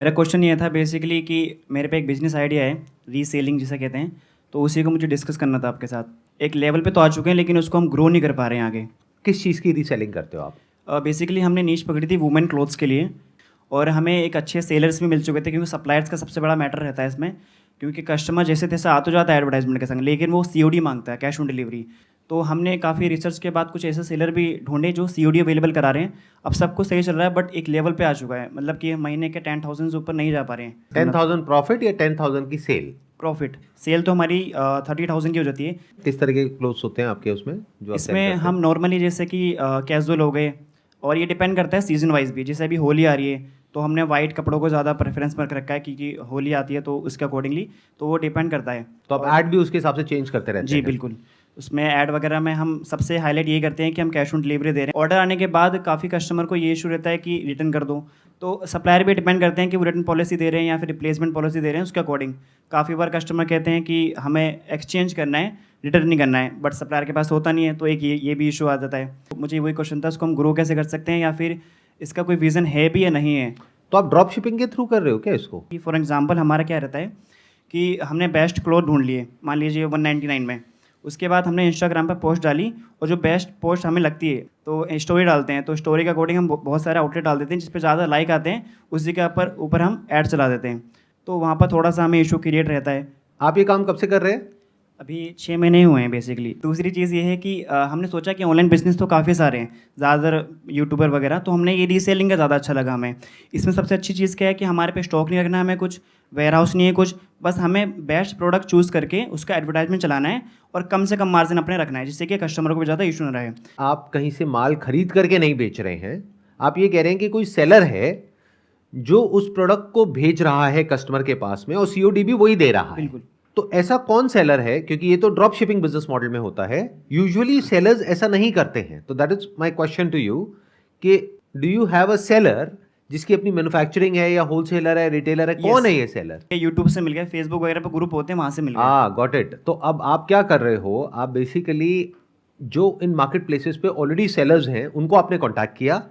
मेरा क्वेश्चन ये था बेसिकली कि मेरे पे एक बिज़नेस आइडिया है, रीसेलिंग जिसे कहते हैं, तो उसी को मुझे डिस्कस करना था आपके साथ। एक लेवल पे तो आ चुके हैं लेकिन उसको हम ग्रो नहीं कर पा रहे हैं आगे। किस चीज़ की रीसेलिंग करते हो आप? बेसिकली हमने नीश पकड़ी थी वुमेन क्लोथ्स के लिए और हमें एक अच्छे सेलर्स भी मिल चुके थे, क्योंकि सप्लायर्स का सबसे बड़ा मैटर रहता है इसमें, क्योंकि कस्टमर जैसे तैसे आ तो जाता है एडवर्टाइजमेंट के संग, लेकिन वो सीओडी मांगता है, कैश ऑन डिलीवरी। तो हमने काफ़ी रिसर्च के बाद कुछ ऐसे सेलर भी ढूंढे जो सीओडी अवेलेबल करा रहे हैं। अब सब कुछ सही चल रहा है, बट एक लेवल पे आ चुका है, मतलब कि महीने के 10,000 से ऊपर नहीं जा पा रहे हैं। 10,000 प्रॉफिट या 10,000 की सेल? प्रॉफिट सेल तो हमारी 30,000 की हो जाती है। किस तरह के क्लोथ्स होते हैं आपके उसमें जो आप सेल इसमें करते हम हैं? नॉर्मली जैसे कि कैजुअल हो गए, और ये डिपेंड करता है सीजन वाइज भी। जैसे अभी होली आ रही है तो हमने वाइट कपड़ों को ज़्यादा प्रेफरेंस पर रखा है, क्योंकि होली आती है तो उसके अकॉर्डिंगली तो वो डिपेंड करता है। तो आप ऐड भी उसके हिसाब से चेंज करते रहते जी हैं? बिल्कुल। उसमें ऐड वगैरह में हम सबसे हाईलाइट ये करते हैं कि हम कैश ऑन डिलीवरी दे रहे हैं। ऑर्डर आने के बाद काफ़ी कस्टमर को ये इशू रहता है कि रिटर्न कर दो, तो सप्लायर भी डिपेंड करते हैं कि वो रिटर्न पॉलिसी दे रहे हैं या फिर रिप्लेसमेंट पॉलिसी दे रहे हैं, उसके अकॉर्डिंग। काफ़ी बार कस्टमर कहते हैं कि हमें एक्सचेंज करना है, रिटर्न नहीं करना है, बट सप्लायर के पास होता नहीं है, तो एक ये भी इशू आ जाता है। तो मुझे वही क्वेश्चन था, उसको हम ग्रो कैसे कर सकते हैं, या फिर इसका कोई विज़न है भी या नहीं है। तो आप ड्रॉप शिपिंग के थ्रू कर रहे हो क्या इसको? कि फॉर एग्जांपल हमारा क्या रहता है कि हमने बेस्ट क्लॉथ ढूंढ लिए, मान लीजिए 199 में। उसके बाद हमने इंस्टाग्राम पर पोस्ट डाली, और जो बेस्ट पोस्ट हमें लगती है तो स्टोरी डालते हैं, तो स्टोरी के अकॉर्डिंग हम बहुत सारे आउटलेट डाल देते हैं जिस पे ज़्यादा लाइक आते हैं, उसी के ऊपर हम ऐड चला देते हैं। तो वहाँ पर थोड़ा सा हमें इशू क्रिएट रहता है। आप ये काम कब से कर रहे हैं? अभी 6 महीने ही हुए हैं बेसिकली। दूसरी चीज़ ये है कि हमने सोचा कि ऑनलाइन बिजनेस तो काफ़ी सारे हैं, ज़्यादातर यूट्यूबर वगैरह, तो हमने ये रीसेलिंग का ज़्यादा अच्छा लगा हमें। इसमें सबसे अच्छी चीज़ क्या है कि हमारे पे स्टॉक नहीं रखना है, हमें कुछ वेयर हाउस नहीं है कुछ, बस हमें बेस्ट प्रोडक्ट चूज़ करके उसका एडवर्टाइजमेंट चलाना है और कम से कम मार्जिन अपने रखना है, जिससे कि कस्टमर को भी ज़्यादा इशू ना रहे। आप कहीं से माल खरीद करके नहीं बेच रहे हैं, आप ये कह रहे हैं कि कोई सेलर है जो उस प्रोडक्ट को भेज रहा है कस्टमर के पास में और सीओडी भी वही दे रहा है। बिल्कुल। तो ऐसा कौन सेलर है, क्योंकि ये तो ड्रॉप शिपिंग बिजनेस मॉडल में होता है, यूजुअली सेलर्स ऐसा नहीं करते हैं। तो that is my question to you कि do you have a seller जिसकी अपनी मैन्युफैक्चरिंग है, या होलसेलर है, रिटेलर है? कौन है ये सेलर? यूट्यूब से मिल गया, फेसबुक वगैरह पे ग्रुप होते हैं, वहाँ से मिल गया। Got it. तो अब आप क्या कर रहे हो, आप बेसिकली जो इन मार्केट प्लेसेस पे ऑलरेडी सेलर्स हैं उनको आपने कॉन्टैक्ट किया,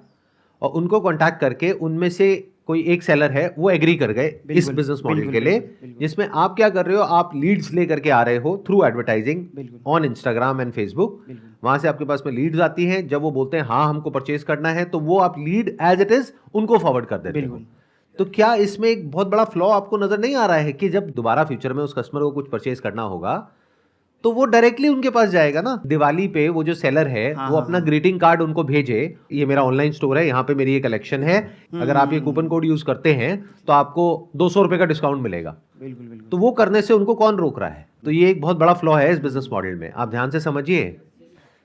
और उनको कॉन्टैक्ट करके उनमें से कोई एक सेलर है वो एग्री कर गए इस बिजनेस मॉडल के लिए, जिसमें आप क्या कर रहे हो, आप लीड्स लेकर के आ रहे हो through advertising on Instagram and Facebook. वहां से आपके पास में लीड्स आती हैं, जब वो बोलते हैं हाँ हमको परचेज करना है, तो वो आप लीड एज इट इज उनको फॉरवर्ड कर देते हो। तो क्या इसमें एक बहुत बड़ा फ्लॉ आपको नजर नहीं आ रहा है कि जब दोबारा फ्यूचर में उस कस्टमर को कुछ परचेज करना होगा तो वो डायरेक्टली उनके पास जाएगा ना? दिवाली पे वो जो सेलर है वो अपना ग्रीटिंग कार्ड उनको भेजे, ये मेरा ऑनलाइन स्टोर है, यहाँ पे मेरी ये कलेक्शन है, अगर आप ये कूपन कोड यूज करते हैं तो आपको 200 रुपए का डिस्काउंट मिलेगा। बिल्कुल बिल्कुल। तो वो करने से उनको कौन रोक रहा है? तो ये एक बहुत बड़ा फ्लॉ है इस बिजनेस मॉडल में, आप ध्यान से समझिए।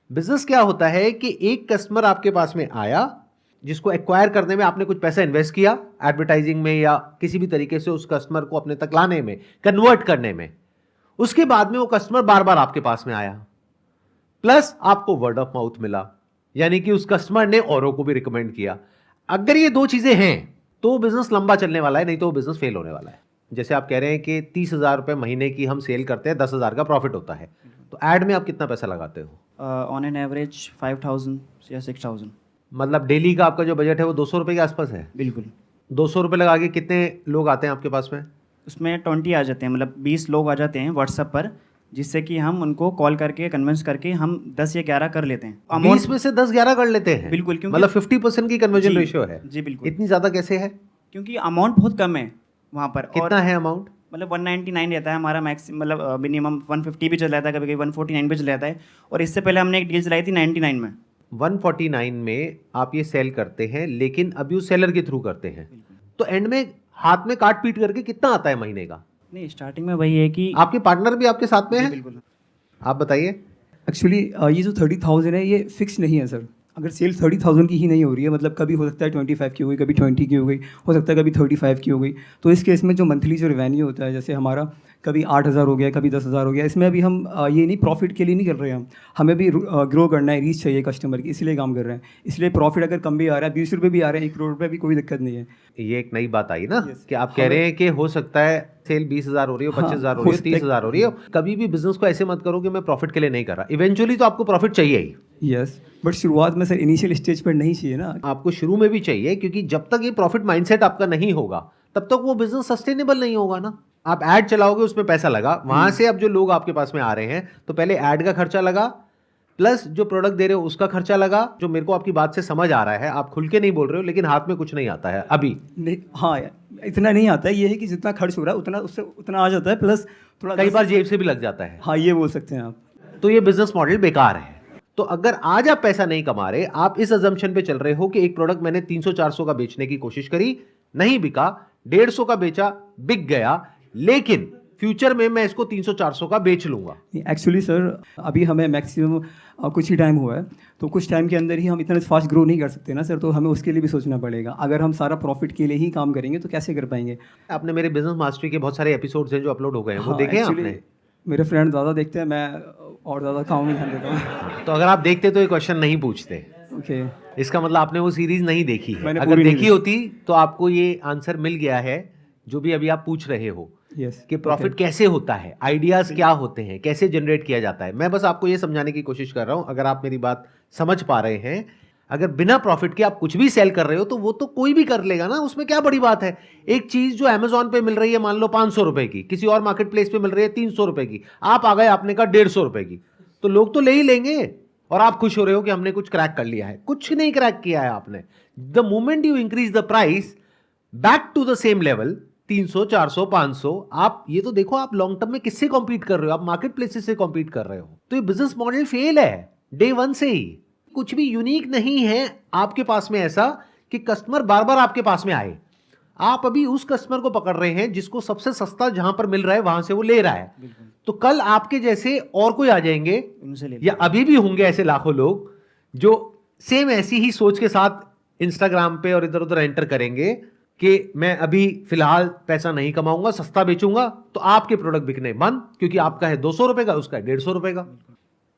बिजनेस क्या होता है कि एक कस्टमर आपके पास में आया, जिसको एक्वायर करने में आपने कुछ पैसा इन्वेस्ट किया, एडवर्टाइजिंग में या किसी भी तरीके से उस कस्टमर को अपने तक लाने में, कन्वर्ट करने में। उसके बाद में वो कस्टमर बार बार आपके पास में आया, प्लस आपको वर्ड ऑफ माउथ मिला, यानी कि उस कस्टमर ने औरों को भी रिकमेंड किया। अगर ये दो चीजें हैं तो बिजनेस लंबा चलने वाला है, नहीं तो बिजनेस फेल होने वाला है। जैसे आप कह रहे हैं कि 30,000 रुपए महीने की हम सेल करते हैं, 10,000 का प्रॉफिट होता है, तो एड में आप कितना पैसा लगाते हो? ऑन एन एवरेज 5,000 या 6,000। मतलब डेली का आपका जो बजट है वो 200 रुपए के आसपास है? बिल्कुल। 200 रुपए लगा के कितने लोग आते हैं आपके पास में? उसमें 20 आ जाते हैं, मतलब 20 लोग आ जाते हैं व्हाट्सएप पर, जिससे कि हम उनको कॉल करके कन्विंस करके हम 10 या 11 कर लेते हैं। 20 में से 10-11 कर लेते हैं? बिल्कुल, क्योंकि मतलब 50% की कन्वर्जन रेशियो है? जी बिल्कुल। इतनी ज्यादा कैसे है? क्योंकि अमाउंट बहुत कम है वहाँ पर। कितना है अमाउंट? मतलब 199 रहता है हमारा मैक्सिमम, मतलब मिनिमम 150 भी चल जाता है, कभी कभी 149 भी चल जाता है। और इससे पहले हमने एक डील चलाई थी 99 में। 149 में आप ये सेल करते हैं, लेकिन अभी उस सेलर के थ्रू करते हैं, तो एंड में हाथ में काट पीट करके कितना आता है महीने का? नहीं, स्टार्टिंग में वही है कि आपके पार्टनर भी आपके साथ में है? बिल्कुल। आप बताइए। एक्चुअली ये जो 30,000 है ये फिक्स नहीं है सर। अगर सेल 30,000 की ही नहीं हो रही है, मतलब कभी हो सकता है 25 की हो गई, कभी 20 की हो गई, हो सकता है कभी 35 की हो गई, तो इस केस में जो मंथली जो रेवेन्यू होता है, जैसे हमारा कभी 8,000 हो गया, कभी 10,000 हो गया, इसमें अभी हम ये नहीं प्रॉफिट के लिए नहीं कर रहे हैं, हमें भी ग्रो करना है, रीच चाहिए कस्टमर की, इसलिए काम कर रहे हैं। इसलिए प्रॉफिट अगर कम भी आ रहा है, 20 रुपये भी आ रहे हैं, 1 करोड़ रुपये भी, कोई दिक्कत नहीं है। ये एक नई बात आई ना कि आप कह रहे हैं कि हो सकता है सेल 20,000 हो रही हो, 25,000 हो रही हो, 30,000 हो रही हो। कभी भी बिजनेस को ऐसे मत करो कि मैं प्रॉफिट के लिए नहीं कर रहा, इवेंचुअली तो आपको प्रॉफिट चाहिए ही। यस, बट शुरुआत में सर इनिशियल स्टेज पर नहीं चाहिए ना। आपको शुरू में भी चाहिए, क्योंकि जब तक ये प्रॉफिट माइंडसेट आपका नहीं होगा तब तक वो बिजनेस सस्टेनेबल नहीं होगा ना। आप ऐड चलाओगे, उसमें पैसा लगा, वहां से अब जो लोग आपके पास में आ रहे हैं, तो पहले ऐड का खर्चा लगा, प्लस जो प्रोडक्ट दे रहे हो उसका खर्चा लगा। जो मेरे को आपकी बात से समझ आ रहा है, आप खुल के नहीं बोल रहे हो, लेकिन हाथ में कुछ नहीं आता है अभी। नहीं, हाँ इतना नहीं आता है, ये है कि जितना खर्च हो रहा है उतना उससे उतना आ जाता है, प्लस थोड़ा कई बार जेब से भी लग जाता है। हाँ ये बोल सकते हैं आप। तो ये बिजनेस मॉडल बेकार है। तो अगर आज आप पैसा नहीं कमा रहे, आप इस अजम्पशन पे चल रहे हो कि एक प्रोडक्ट मैंने 300-400 का बेचने की कोशिश करी, नहीं बिका, 150 का बेचा, बिक गया, लेकिन फ्यूचर में मैं इसको 300-400 का बेच लूंगा। एक्चुअली सर अभी हमें मैक्सिमम कुछ ही टाइम हुआ है, तो कुछ टाइम के अंदर ही हम इतना फास्ट ग्रो नहीं कर सकते ना सर, तो हमें उसके लिए भी सोचना पड़ेगा। अगर हम सारा प्रॉफिट के लिए ही काम करेंगे तो कैसे कर पाएंगे। आपने मेरे बिजनेस मास्टरी के बहुत सारे एपिसोड्स हैं जो अपलोड हो गए हैं, वो हाँ, देखे हैं actually, आपने? मेरे फ्रेंड ज़्यादा देखते हैं, मैं और ज़्यादा काम नहीं कर देता हूँ। तो अगर आप देखते तो ये क्वेश्चन नहीं पूछते। ओके, इसका मतलब आपने वो सीरीज नहीं देखी है। मैंने अगर पूरी नहीं देखी होती तो आपको ये आंसर मिल गया है जो भी अभी आप पूछ रहे हो, यस कि प्रॉफिट कैसे होता है, आइडियाज क्या होते हैं, कैसे जनरेट किया जाता है। मैं बस आपको ये समझाने की कोशिश कर रहा हूं, अगर आप मेरी बात समझ पा रहे हैं। अगर बिना प्रॉफिट के आप कुछ भी सेल कर रहे हो तो वो तो कोई भी कर लेगा ना, उसमें क्या बड़ी बात है। एक चीज जो अमेजोन पे मिल रही है मान लो 500 रुपए की, किसी और मार्केट प्लेस पे मिल रही है 300 रुपए की, आप आ गए आपने कहा 150 रुपए की, तो लोग तो ले ही लेंगे। और आप खुश हो रहे हो कि हमने कुछ क्रैक कर लिया है। कुछ नहीं क्रैक किया है आपने। The moment you increase the price back to the same level, 300, 400, 500, आप ये तो देखो आप लॉन्ग टर्म में किससे कॉम्पीट कर रहे हो, आप मार्केट प्लेसेस से कॉम्पीट कर रहे हो। तो ये बिजनेस मॉडल फेल है डे वन से ही। कुछ भी यूनिक नहीं है आपके पास में ऐसा कि कस्टमर बार बार आपके पास में आए। आप अभी उस कस्टमर को पकड़ रहे हैं जिसको सबसे सस्ता जहां पर मिल रहा है वहां से वो ले रहा है। तो कल आपके जैसे और कोई आ जाएंगे, उनसे ले या अभी भी होंगे ऐसे लाखों लोग जो सेम ऐसी ही सोच के साथ इंस्टाग्राम पे और इधर उधर एंटर करेंगे कि मैं अभी फिलहाल पैसा नहीं कमाऊंगा, सस्ता बेचूंगा, तो आपके प्रोडक्ट बिकने बंद, क्योंकि आपका है 200 रुपए का, उसका है 150 रुपए का।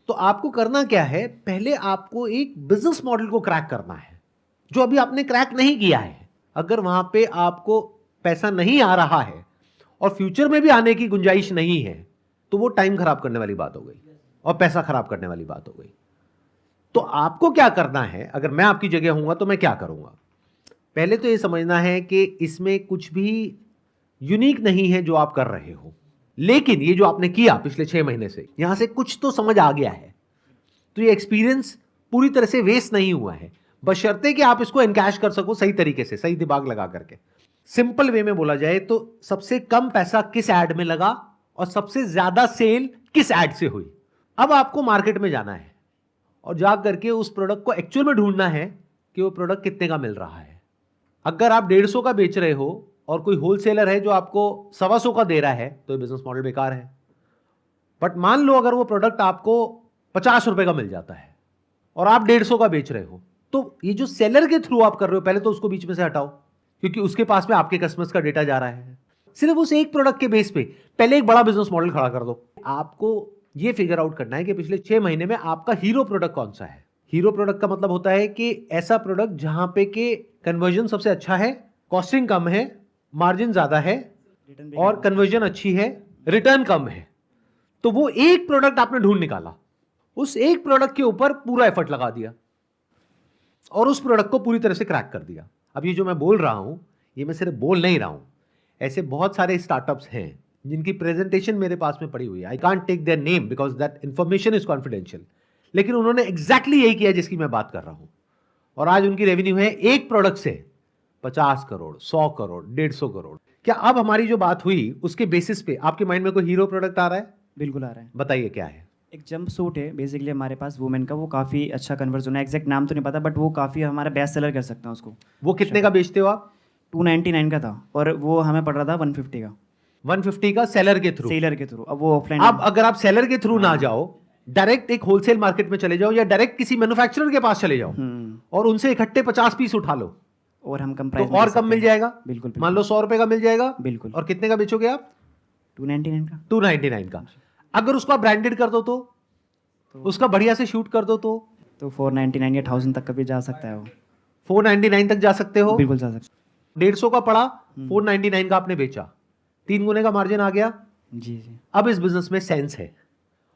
तो आपको करना क्या है, पहले आपको एक बिजनेस मॉडल को क्रैक करना है जो अभी आपने क्रैक नहीं किया है। अगर वहां पे आपको पैसा नहीं आ रहा है और फ्यूचर में भी आने की गुंजाइश नहीं है, तो वो टाइम खराब करने वाली बात हो गई और पैसा खराब करने वाली बात हो गई। तो आपको क्या करना है, अगर मैं आपकी जगह हूंगा तो मैं क्या करूंगा। पहले तो ये समझना है कि इसमें कुछ भी यूनिक नहीं है जो आप कर रहे हो, लेकिन ये जो आपने किया पिछले 6 महीने से, यहां से कुछ तो समझ आ गया है। तो ये एक्सपीरियंस पूरी तरह से वेस्ट नहीं हुआ है, बशर्ते कि आप इसको एनकैश कर सको सही तरीके से, सही दिमाग लगा करके। सिंपल वे में बोला जाए तो सबसे कम पैसा किस ऐड में लगा और सबसे ज्यादा सेल किस ऐड से हुई। अब आपको मार्केट में जाना है और जा करके उस प्रोडक्ट को एक्चुअल में ढूंढना है कि वो प्रोडक्ट कितने का मिल रहा है। अगर आप 150 का बेच रहे हो और कोई होलसेलर है जो आपको 125 का दे रहा है, तो ये बिजनेस मॉडल बेकार है। बट मान लो अगर वो प्रोडक्ट आपको 50 रुपए का मिल जाता है और आप 150 का बेच रहे हो, तो ये जो सेलर के थ्रू आप कर रहे हो, पहले तो उसको बीच में से हटाओ, क्योंकि उसके पास में आपके कस्टमर्स का डेटा जा रहा है। सिर्फ उस एक प्रोडक्ट के बेस पे पहले एक बड़ा बिजनेस मॉडल खड़ा कर दो। आपको ये फिगर आउट करना है कि पिछले 6 महीने में आपका हीरो प्रोडक्ट कौन सा है। हीरो प्रोडक्ट का मतलब होता है कि ऐसा प्रोडक्ट जहां पे के कन्वर्जन सबसे अच्छा है, कॉस्टिंग कम है, मार्जिन ज्यादा है और कन्वर्जन अच्छी है, रिटर्न कम है। तो वो एक प्रोडक्ट आपने ढूंढ निकाला, उस एक प्रोडक्ट के ऊपर पूरा एफर्ट लगा दिया और उस प्रोडक्ट को पूरी तरह से क्रैक कर दिया। अब ये जो मैं बोल रहा हूं, ये मैं सिर्फ बोल नहीं रहा हूं, ऐसे बहुत सारे स्टार्टअप्स हैं जिनकी प्रेजेंटेशन मेरे पास में पड़ी हुई है। I can't take their name because that information is confidential, लेकिन उन्होंने एग्जैक्टली यही किया जिसकी मैं बात कर रहा हूं। और आज उनकी रेवेन्यू है एक प्रोडक्ट से 50 करोड़, 100 करोड़, 150 करोड़। क्या अब हमारी जो बात हुई उसके बेसिस पे आपके माइंड में कोई हीरो प्रोडक्ट आ रहा है? बिल्कुल आ रहा है। बताइए क्या है। एक जंप सूट है बेसिकली हमारे पास वुमेन का, वो काफ़ी अच्छा कन्वर्जन है। एग्जैक्ट नाम तो नहीं पता, बट वो काफ़ी हमारा बेस्ट सेलर कर सकते हैं उसको। वो कितने का बेचते हो आप? 299 का था और वो हमें पड़ रहा था 150 का, 150 का सेलर के थ्रू। सेलर के थ्रू। अब वो ऑफलाइन, अब अगर आप सेलर के थ्रू ना जाओ, डायरेक्ट एक होलसेल मार्केट में चले जाओ या डायरेक्ट किसी मैन्युफैक्चरर के पास चले जाओ और उनसे इकट्ठे 50 पीस उठा लो, और हम कम तो प्राइस और कम मिल जाएगा। बिल्कुल मान लो 100 रुपए का मिल जाएगा। बिल्कुल। और कितने का बेचोगे आप? 299 का। 299 का। अगर उसको आप ब्रांडेड कर दो तो उसका बढ़िया से शूट कर दो तो 499 या 1000 तक का भी जा सकता है वो। 499 तक जा सकते हो। बिल्कुल जा सकता 150 का पड़ा, 499 का आपने बेचा, 3 गुने का मार्जिन आ गया। है। जी जी। अब इस बिजनेस में सेंस है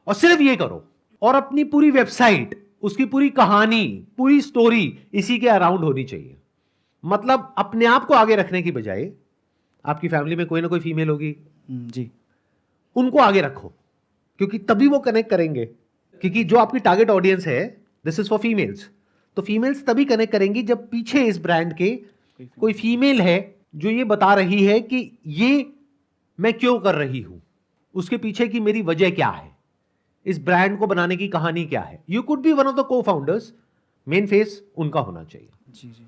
और सिर्फ ये करो और अपनी पूरी वेबसाइट, उसकी पूरी कहानी, पूरी स्टोरी इसी के अराउंड होनी चाहिए। मतलब अपने आप को आगे रखने की बजाय आपकी फैमिली में कोई ना कोई फीमेल होगी, जी उनको आगे रखो, क्योंकि तभी वो कनेक्ट करेंगे। क्योंकि जो आपकी टारगेट ऑडियंस है, दिस इज फॉर फीमेल्स, तो फीमेल्स तभी कनेक्ट करेंगी जब पीछे इस ब्रांड के कोई फीमेल है जो ये बता रही है कि ये मैं क्यों कर रही हूं, उसके पीछे की मेरी वजह क्या है, इस ब्रांड को बनाने की कहानी क्या है। You could be one of the को फाउंडर्स, मेन फेस उनका होना चाहिए। जी जी